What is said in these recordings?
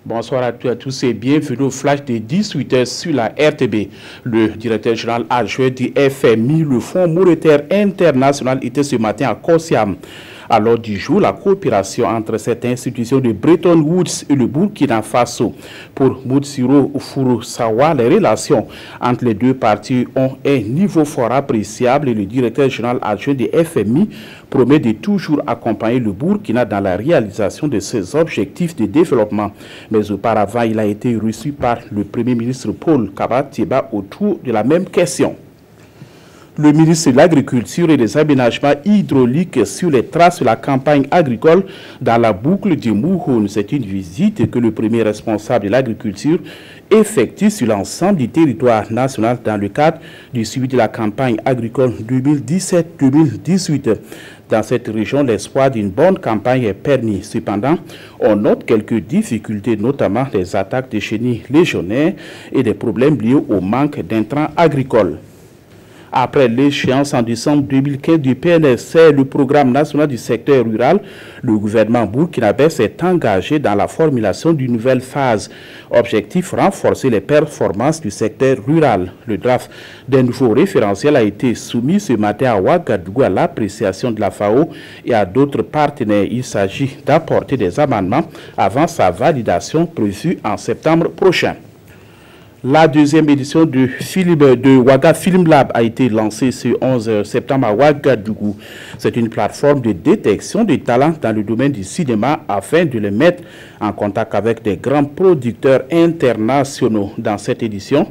Bonsoir à tous et bienvenue au flash de 18h sur la RTB. Le directeur général adjoint du FMI, le Fonds monétaire international, était ce matin à Kossiam. À l'ordre du jour, la coopération entre cette institution de Bretton Woods et le Burkina Faso. Pour Moutsiro Furusawa, les relations entre les deux parties ont un niveau fort appréciable et le directeur général adjoint du FMI promet de toujours accompagner le Burkina dans la réalisation de ses objectifs de développement. Mais auparavant, il a été reçu par le Premier ministre Paul Kaba-Thieba autour de la même question. Le ministre de l'Agriculture et des Aménagements hydrauliques sur les traces de la campagne agricole dans la boucle du Mouhoun. C'est une visite que le premier responsable de l'agriculture effectue sur l'ensemble du territoire national dans le cadre du suivi de la campagne agricole 2017-2018. Dans cette région, l'espoir d'une bonne campagne est permis. Cependant, on note quelques difficultés, notamment des attaques de chenilles légionnaires et des problèmes liés au manque d'intrants agricoles. Après l'échéance en décembre 2015 du PNSR, le programme national du secteur rural, le gouvernement burkinabé s'est engagé dans la formulation d'une nouvelle phase. Objectif, renforcer les performances du secteur rural. Le draft d'un nouveau référentiel a été soumis ce matin à Ouagadougou à l'appréciation de la FAO et à d'autres partenaires. Il s'agit d'apporter des amendements avant sa validation prévue en septembre prochain. La deuxième édition de Ouaga Film Lab a été lancée ce 11 septembre à Ouagadougou. C'est une plateforme de détection des talents dans le domaine du cinéma afin de les mettre en contact avec des grands producteurs internationaux. Dans cette édition,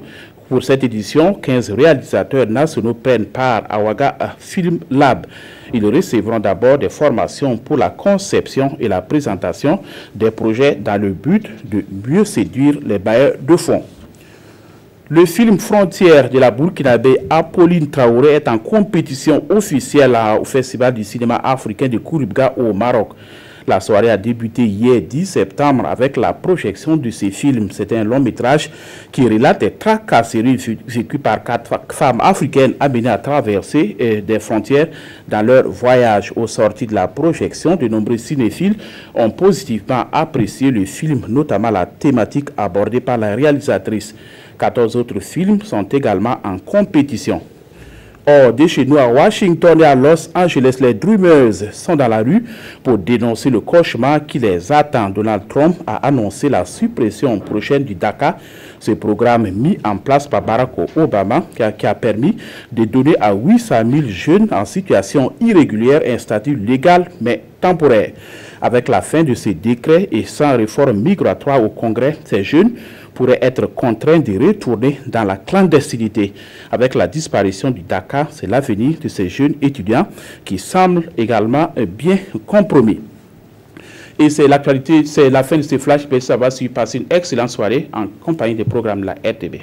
pour cette édition, 15 réalisateurs nationaux prennent part à Ouaga Film Lab. Ils recevront d'abord des formations pour la conception et la présentation des projets dans le but de mieux séduire les bailleurs de fonds. Le film Frontières de la Burkinabé Apolline Traoré est en compétition officielle au Festival du cinéma africain de Kouribga au Maroc. La soirée a débuté hier 10 septembre avec la projection de ce film. C'est un long métrage qui relate les tracasseries vécues par 4 femmes africaines amenées à traverser des frontières dans leur voyage. Au sorti de la projection, de nombreux cinéphiles ont positivement apprécié le film, notamment la thématique abordée par la réalisatrice. 14 autres films sont également en compétition. Or, de chez nous à Washington et à Los Angeles, les Dreamers sont dans la rue pour dénoncer le cauchemar qui les attend. Donald Trump a annoncé la suppression prochaine du DACA, ce programme mis en place par Barack Obama qui a permis de donner à 800 000 jeunes en situation irrégulière un statut légal mais temporaire. Avec la fin de ce décret et sans réforme migratoire au Congrès, ces jeunes pourraient être contraints de retourner dans la clandestinité. Avec la disparition du DACA, c'est l'avenir de ces jeunes étudiants qui semble également bien compromis. Et c'est l'actualité, c'est la fin de ce flash. Ça va se passer une excellente soirée en compagnie des programmes de la RTB.